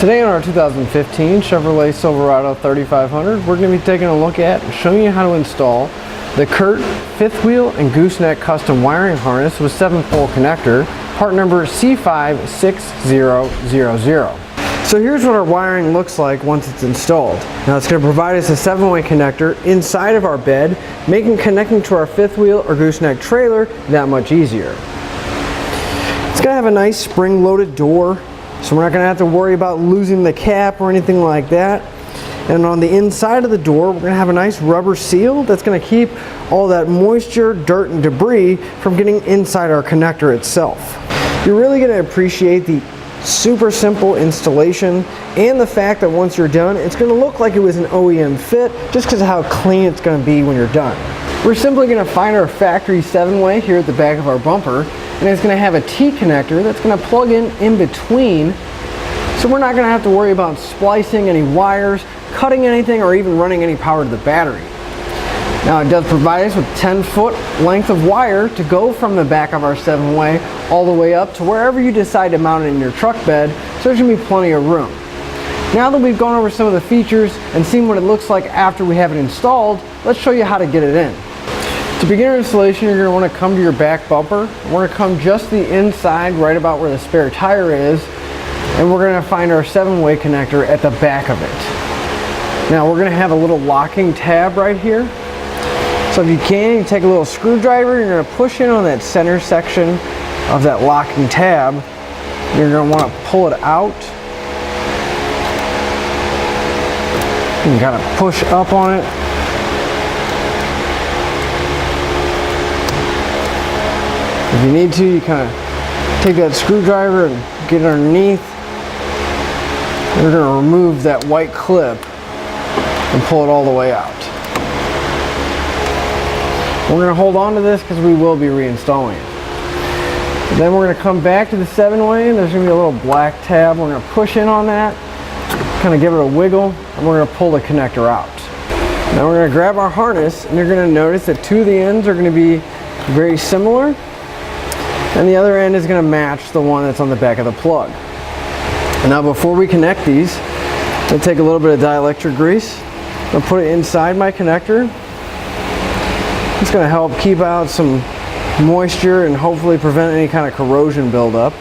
Today on our 2015 Chevrolet Silverado 3500, we're going to be taking a look at and showing you how to install the Curt fifth wheel and gooseneck custom wiring harness with 7-pole connector, part number C56000. So here's what our wiring looks like once it's installed. Now it's going to provide us a 7-way connector inside of our bed, making connecting to our fifth wheel or gooseneck trailer that much easier. It's going to have a nice spring-loaded door, so we're not going to have to worry about losing the cap or anything like that. And on the inside of the door, we're going to have a nice rubber seal that's going to keep all that moisture, dirt, and debris from getting inside our connector itself. You're really going to appreciate the super simple installation and the fact that once you're done, it's going to look like it was an OEM fit just because of how clean it's going to be when you're done. We're simply going to find our factory 7-way here at the back of our bumper, and it's going to have a T connector that's going to plug in between, so we're not going to have to worry about splicing any wires, cutting anything, or even running any power to the battery. Now it does provide us with 10-foot length of wire to go from the back of our 7-way all the way up to wherever you decide to mount it in your truck bed, so there's going to be plenty of room. Now that we've gone over some of the features and seen what it looks like after we have it installed, let's show you how to get it in. To begin your installation, you're going to want to come to your back bumper. We're going to come just the inside, right about where the spare tire is, and we're going to find our 7-way connector at the back of it. Now we're going to have a little locking tab right here. So if you can, you take a little screwdriver, you're going to push in on that center section of that locking tab. You're going to want to pull it out. You can kind of push up on it. If you need to, you kind of take that screwdriver and get it underneath. We're going to remove that white clip and pull it all the way out. We're going to hold on to this because we will be reinstalling it. Then we're going to come back to the 7-way, and there's going to be a little black tab. We're going to push in on that, kind of give it a wiggle, and we're going to pull the connector out. Now we're going to grab our harness, and you're going to notice that two of the ends are going to be very similar, and the other end is going to match the one that's on the back of the plug. And now before we connect these, I'm going to take a little bit of dielectric grease. I'm going to put it inside my connector. It's going to help keep out some moisture and hopefully prevent any kind of corrosion buildup.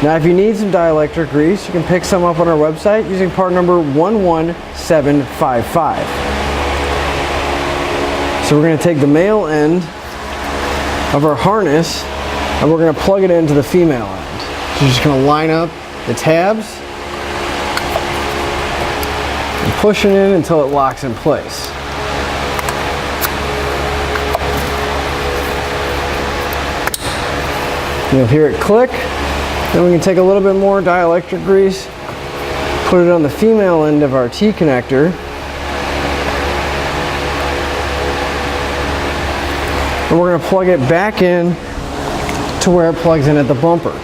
Now if you need some dielectric grease, you can pick some up on our website using part number 11755. So we're going to take the male end of our harness and we're going to plug it into the female end. So you're just going to line up the tabs and push it in until it locks in place. You'll hear it click. Then we can take a little bit more dielectric grease, put it on the female end of our T connector, and we're going to plug it back in to where it plugs in at the bumper.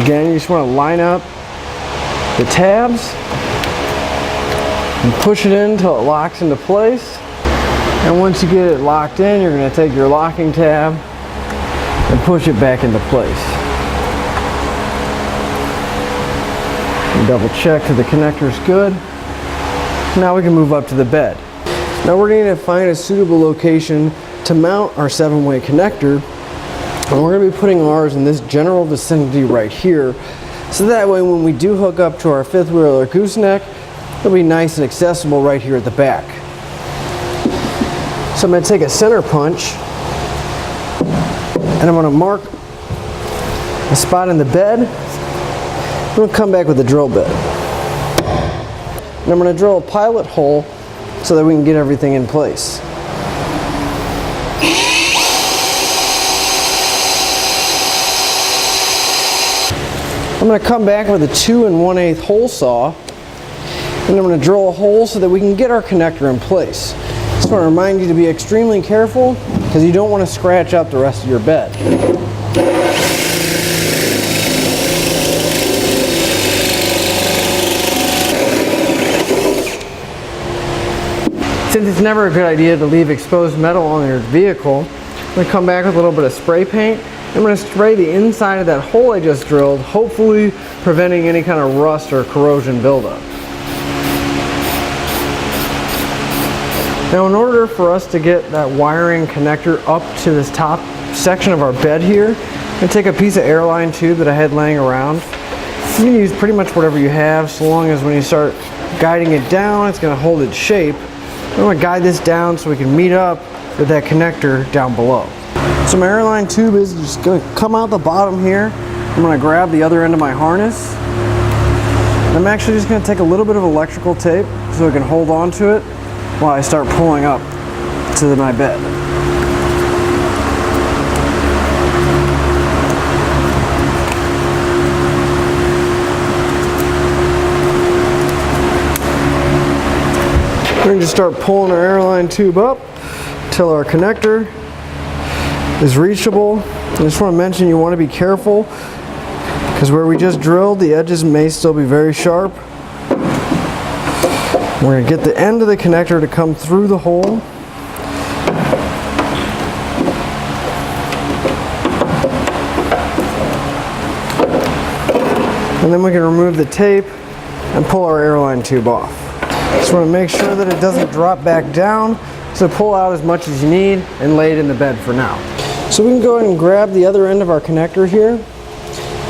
Again, you just want to line up the tabs and push it in until it locks into place. And once you get it locked in, you're going to take your locking tab and push it back into place. And double check that the connector is good. Now we can move up to the bed. Now we're going to find a suitable location to mount our 7-way connector, and we're going to be putting ours in this general vicinity right here, so that way when we do hook up to our fifth wheel or gooseneck, it'll be nice and accessible right here at the back. So I'm going to take a center punch, and I'm going to mark a spot in the bed. I'm going to come back with a drill bit. And I'm going to drill a pilot hole so that we can get everything in place. I'm going to come back with a 2 1/8 hole saw, and I'm going to drill a hole so that we can get our connector in place. Just want to remind you to be extremely careful because you don't want to scratch up the rest of your bed. Since it's never a good idea to leave exposed metal on your vehicle, I'm going to come back with a little bit of spray paint I'm going to spray the inside of that hole I just drilled, hopefully preventing any kind of rust or corrosion buildup. Now in order for us to get that wiring connector up to this top section of our bed here, I'm going to take a piece of airline tube that I had laying around. You can use pretty much whatever you have, so long as when you start guiding it down, it's going to hold its shape. I'm going to guide this down so we can meet up with that connector down below. So my airline tube is just going to come out the bottom here. I'm going to grab the other end of my harness. I'm actually just going to take a little bit of electrical tape so I can hold on to it while I start pulling up to my bed. We're going to just start pulling our airline tube up until our connector is reachable. I just want to mention you want to be careful because where we just drilled, the edges may still be very sharp. We're going to get the end of the connector to come through the hole. And then we can remove the tape and pull our airline tube off. Just want to make sure that it doesn't drop back down, so pull out as much as you need and lay it in the bed for now. So we can go ahead and grab the other end of our connector here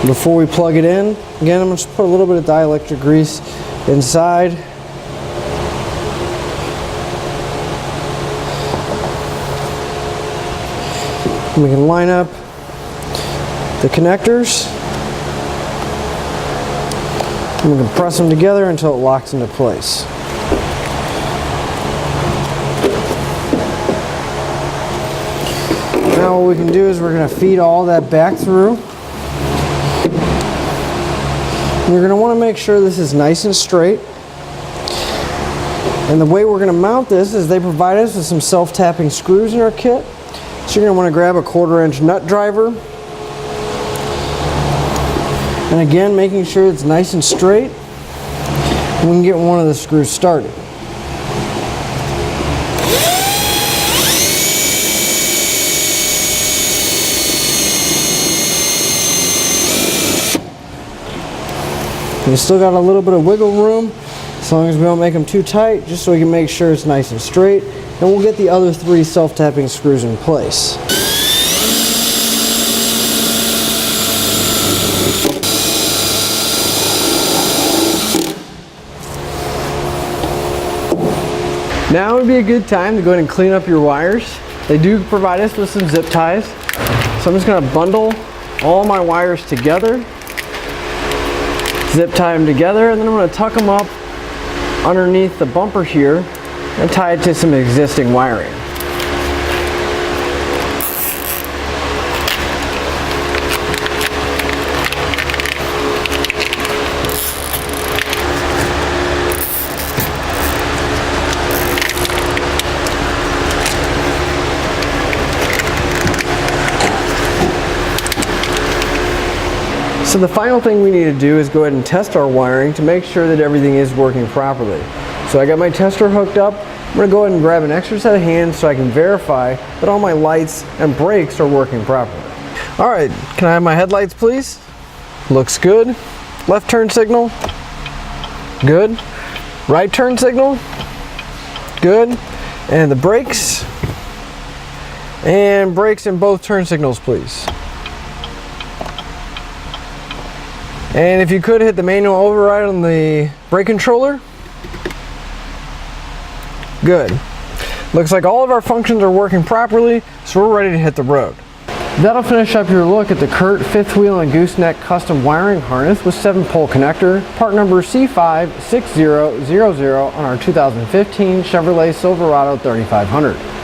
before we plug it in. Again, I'm going to just put a little bit of dielectric grease inside. We can line up the connectors and we can press them together until it locks into place. Now what we can do is we're going to feed all that back through. You're going to want to make sure this is nice and straight. And the way we're going to mount this is they provide us with some self-tapping screws in our kit. So you're going to want to grab a 1/4-inch nut driver. And again, making sure it's nice and straight. And we can get one of the screws started. You still got a little bit of wiggle room, as long as we don't make them too tight, just so we can make sure it's nice and straight. And we'll get the other 3 self-tapping screws in place. Now would be a good time to go ahead and clean up your wires. They do provide us with some zip ties. So I'm just going to bundle all my wires together. Zip tie them together, and then I'm going to tuck them up underneath the bumper here and tie it to some existing wiring. So the final thing we need to do is go ahead and test our wiring to make sure that everything is working properly. So I got my tester hooked up. I'm going to go ahead and grab an extra set of hands so I can verify that all my lights and brakes are working properly. Alright, can I have my headlights please? Looks good. Left turn signal. Good. Right turn signal. Good. And the brakes. And brakes in both turn signals please. And if you could hit the manual override on the brake controller. Good. Looks like all of our functions are working properly, so we're ready to hit the road. That'll finish up your look at the Curt 5th wheel and gooseneck custom wiring harness with 7-pole connector, part number C56000 on our 2015 Chevrolet Silverado 3500.